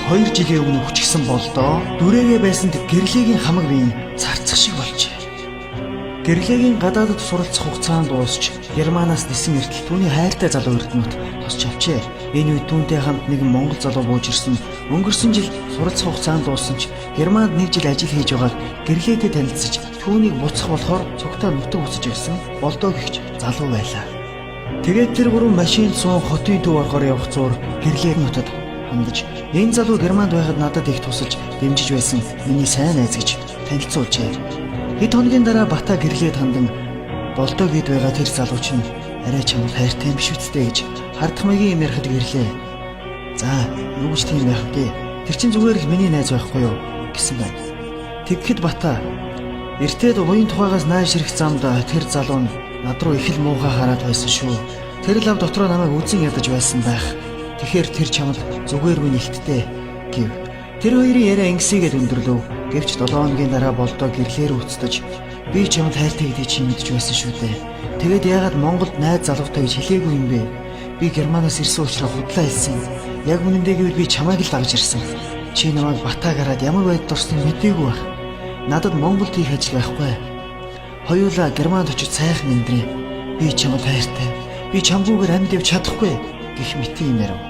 2 жилийн өмнө хүчгсэн болдоо дүрээрээ байсан гэрлээгийн хамаг биеийн царцах шиг болжээ. Гэрлээгийн гадаадд суралцах хугацаанд дуусч Германаас нисэн эртэл түүний хайртай залуу эрдэнэт тосч авчээ. Энэ үед түүнтэй хамт нэгэн монгол залуу бууж ирсэн. Өнгөрсөн жил суралцах хугацаанд дууссан ч Германд 1 жил ажил хийж байгаад гэрлээтэй танилцж түүнийг буцах болохоор цогтой нутаг үсэж ирсэн болдоо гихч залуу байлаа. Тэгээд тэр гурван машинд суун хотын төв орохоор явах зуур гэрлээ нутад хандаж энэ залуу Германд байхад надад их тусалж дэмжиж байсан миний сайн найз гэж танилцуулжээ. Хэд хоногийн дараа Бата гэрлээд хандан болдоо гээд байгаа тэр залуу чинь арай чамд хайртай юм биш үсттэй гэж хардах маягийн юм ярихад гэрлээ. За юу гэж тийм байх вэ? Тэр чинь зүгээр л миний найз байхгүй юу гэсэн байна. Тэгэхэд Бата эртээд уян тухайгаас наашрах замд тэр залуу нь над руу их л муухай хараад байсан шүү. Тэр лав дотроо намайг үзэн ядаж байсан байх. Тэгэхээр тэр чамд зүгээр минь илттэй гэв. Тэр хоёрын яриа ингэсийгээд өндөрлөв. Гэвч 7 хоногийн дараа болдоо гэрлээр үцтэж би чамд хайртай гэдгийг чи мэдж байсан шүү дээ. Тэгээд яагаад Монголд найз залуутай гэж хэлээгүй юм бэ? Би Германаас ирсэн учраас худлаа хэлсэн. Яг үнэндээ гэвэл би чамайг л дагж ирсэн. Чи намайг Батаг хараад ямар байдалд орсныг мэдээгүй байх. Надад Монголд хийх ажил байхгүй. Хоёулаа Германд очиж сайхан амьдрээ. Би чамд хайртай. Би чамгүйгээр амьд явж чадахгүй гэх мэт юм ярив.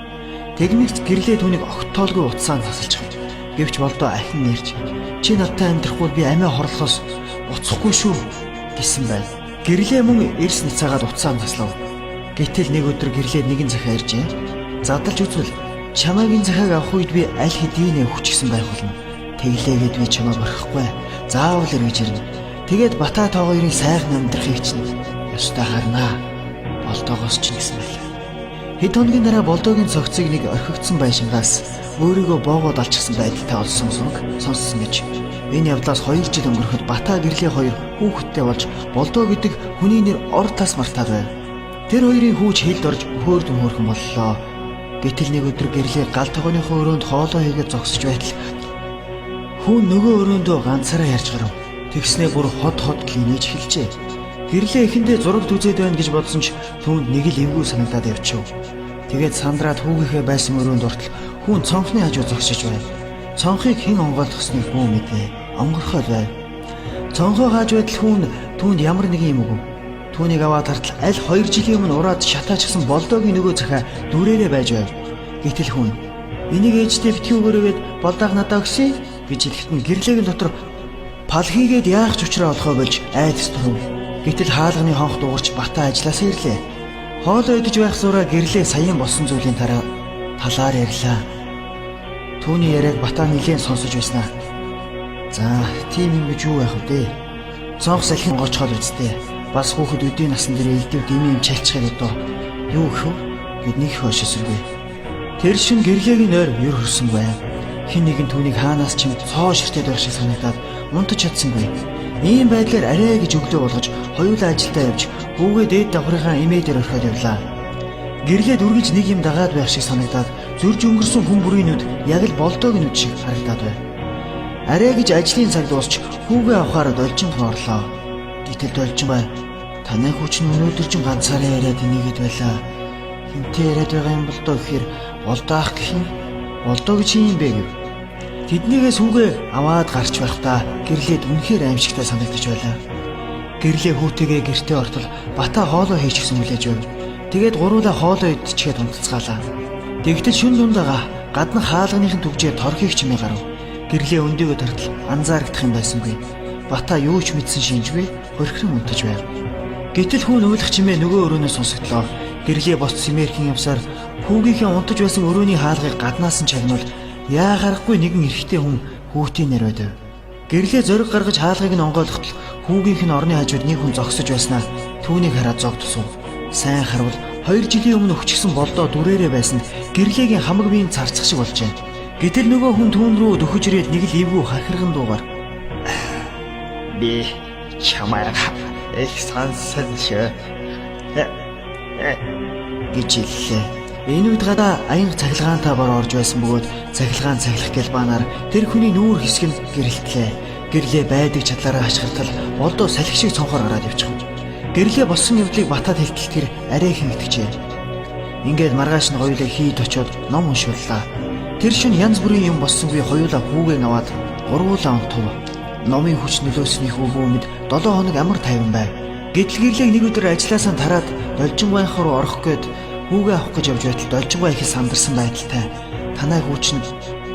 Тэгмэгц гэрлээ түүнийг огтоолгүй утсаанд тасалж байгаа. Гэвч болдоо ахин нэрж чи надтай амьдрахгүй би амиа хорлохоос буцахгүй шүү гэсэн байна. Гэрлээ мөн эрс ницаагаад утсаанд таслав. Гэтэл нэг өдөр гэрлээ нэгэн захиа иржээ. Задлж үзвэл чамайгийн захиаг авах үед би аль хэдийнэ хүчгсэн байх болно. Тэглээгээд би чамайг орхихгүй. Заавал эргэж ирнэ. Тэгээд Бата та хоёрын сайхан амьдрахыг чинь ёстой харнаа. Болдоогоос ч гэсэн байлаа. Хэд хоногийн дараа болдоогийн цогцыг нэг орхигдсон байшингаас өөрийгөө боогоод алчсан байдалтай олсон сонссон гэж. Энэ явдлаас 2 жил өнгөрөхөд Бата гэрлээ хоёр хүүхэдтэй болж болдоо гэдэг хүний нэр ор тас мартаад байв. Тэр хоёрын хүүч хэлд орж хөөрдөн хөөрхөн боллоо. Гэтэл нэг өдөр гэрлээ гал тогооныхоо өрөөнд хоолоо хийгээд зогсож байтал хүн нөгөө өрөөндөө ганцаараа ярьж гарав. Тэгснээ бүр хот гинэж хэлжээ. Гэрлээ эхэндээ зураг үзээд байна гэж бодсон ч түүнд нэг л эвгүй санагдаад явчихв. Тэгээд сандраад хүүгийнхээ байсан өрөөнд ортол хүн цонхны хажуу зогсож байв. Цонхыг хэн онгойлгосныг бүү мэдээ. Онгорхоод байв. Цонхоо хааж байтал хүн түүнд ямар нэгэн юм өгөв. Түүнийг аваад хартал аль 2 жилийн өмнө ураад шатаачсан болдоогийн нөгөө захиа дүрээрээ байж байв. Гэтэл хүн энийг ээжтэй битгий өгөөрөөгээд болдааг надад өгсөй гэж хэлэхэд нь гэрлээгийн дотор пал хийгээд яах ч учраа олохоо болж айдас турв. Гэтэл хаалганы хонх дуурч Бата ажилласаа ирлээ. Хоолоо идэж байх зураа гэрлээ саяхан болсон зүйлийн талаар ярьлаа. Түүний яриаг Бата нэлээд сонсож байснаа. За, тийм юм гэж юу байх вэ? Цонх салхин гочхол үсттэй. Бас хүүхэд өдийн насан дээр элдв дими юм чалчхад одоо юу гэх вэ? Гэд нэг хойшосоргүй. Тэр шин гэрлээгийн ойр юр хөрсөн байв. Хин нэгэн түүнийг хаанаас ч юм цоо ширтээд байх шиг санагдаад унтаж чадсангүй. Ийм байдлаар арай гэж өглөө болгож хоёулаа ажилдаа явж хүүгээ дээд давхрынхаа эмээ дээр орхиод явлаа. Гэрлээд үргэлж нэг юм дагаад байх шиг санагдаад зөрж өнгөрсөн хүн бүрийн нүд яг л болдоогийн нүд шиг харагдаад байв. Арай гэж ажлын цаг дуусч хүүгээ авахаар должин орлоо. Гэтэл должин бай. Танай хүүч нь өнөөдөр ч ганцаараа яриад энийгэд байлаа. Хинтээ яриад байгаа юм бол доо гэхээр болдоох гэх юм. Болдоо гэж юм бэ гэв. Тэднийгээс хүүгээ аваад гарч байхдаа гэрлээд үнэхээр аимшигтай санагдаж байлаа. Гэрлээ хүүтэйгээ гэртээ ортол Бата хоолоо хийчихсэн хүлээж байв. Тэгээд гуруула хоолоо идчихээд унтцгаалаа. Тэгтэл шүн дундаа гаднах хаалганыхын төгжээ торхийг чимээ гарав. Гэрлээ өндөгөө тартал анзаарагдах юм байсангүй. Бата юу ч мэдсэн шинжгүй хөрхрөн унтаж байв. Гэтэл хүн уйлах чимээ нөгөө өрөөнөөс сонсогдлоо. Гэрлээ босч симэрхэн явсаар хүүгийнхээ унтаж байсан өрөөний хаалгыг гаднаас нь чагнуул яа гарахгүй нэгэн эрэгтэй хүн хүүтийн нэр байв. Гэрлээ зориг гаргаж хаалгыг нь онгойлгоход хүүгийнх нь орны хажууд нэг хүн зогсож байснаа түүнийг хараад зогдсов. Сайн харвал 2 жилийн өмнө өчгсөн болдоо дүрээрээ байсан гэрлээгийн хамаг биеийн царцах шиг болжээ. Гэтэл нөгөө хүн түүн рүү дөхөж ирээд нэг л эвгүй хахирган дуугаар би чамайг их сансан шүү гэж хэллээ. Энэ үед гадаа аянга цахилгаантай бор орж байсан бөгөөд цахилгаан цахилах гэлбаанаар тэр хүний нүүр хэсэг нь гэрэлтлээ. Гэрлээ байдаг чадлаараа хашгиртал болдоо салхи шиг цонхоор гараад явчих. Гэрлээ болсон явдлыг Батад хэлтэл тэр арай их итгэжээ. Ингээд маргааш нь хоёулаа хийд очиод ном уншууллаа. Тэр шөнө янз бүрийн юм боссонгүй хоёулаа хүүгээ аваад гурвуулаа онтов. Номын хүч нөлөөснийхөө бүүмэд 7 хоног амар тайван байв. Гэтэл гэрлэг нэг өдөр ажилласаа тараад Должингойнх руу орох гээд хүүгээ авах гэж явж байтал Должингой их сандарсан байдалтай. Танай хүүчнд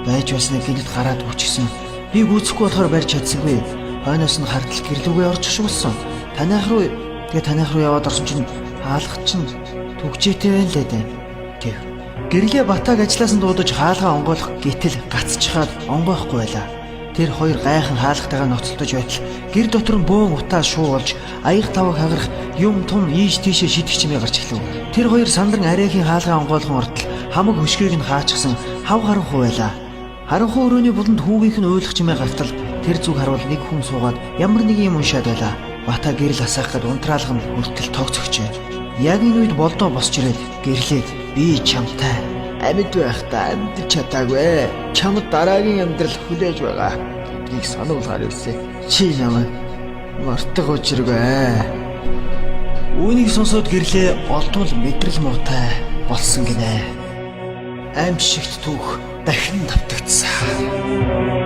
байж байснаа гинэд гараад хүчсэн. Би гүйцэхгүй болохоор барьж чадсангүй. Хойноос нь хардл гэрлүүгээ орж шугуулсан. Танайх руу яваад орсон чинь хаалгач чинь түгжээтэй байна лээ дээ. Тэг. Гэрлээ батаг ажилласан дуудаж хаалгаа онгойлох гэтэл гацчихаад онгойхгүй байлаа. Тэр хоёр гайхан хаалгатайгаа ноцолдож байтал гэр дотор нь бөөн утаа шуу болж аяг таваг хагарах юм том ийш тийшээ шидэх чимээ гарч эхлэв. Тэр хоёр сандран арайхийн хаалгаа онгойлгон ортол хамаг хөшгийг нь хаачихсан хав харанхуй байлаа. Харанхуй өрөөний буланд хүүгийнх нь уйлах чимээ гартал тэр зүг харуул нэг хүн суугаад ямар нэг юм уншаад байлаа. Бата гэрэл асаах гээд унтраалган хүртэл тогцогчээ. Яг энэ үед болдоо босч ирээд гэрлээд би чамтай амьд байхдаа амьд чадаагүй. Чамд дараагийн амьдрал хүлээж байгаа. Нэг сануулгаар ирсэн. Чи ямар мартах учиргүй. Үүнийг сонсоод гэрлээ олдвол мэдрэл муутай болсон гинэ. Аимшигт түүх дахин давтагдсан.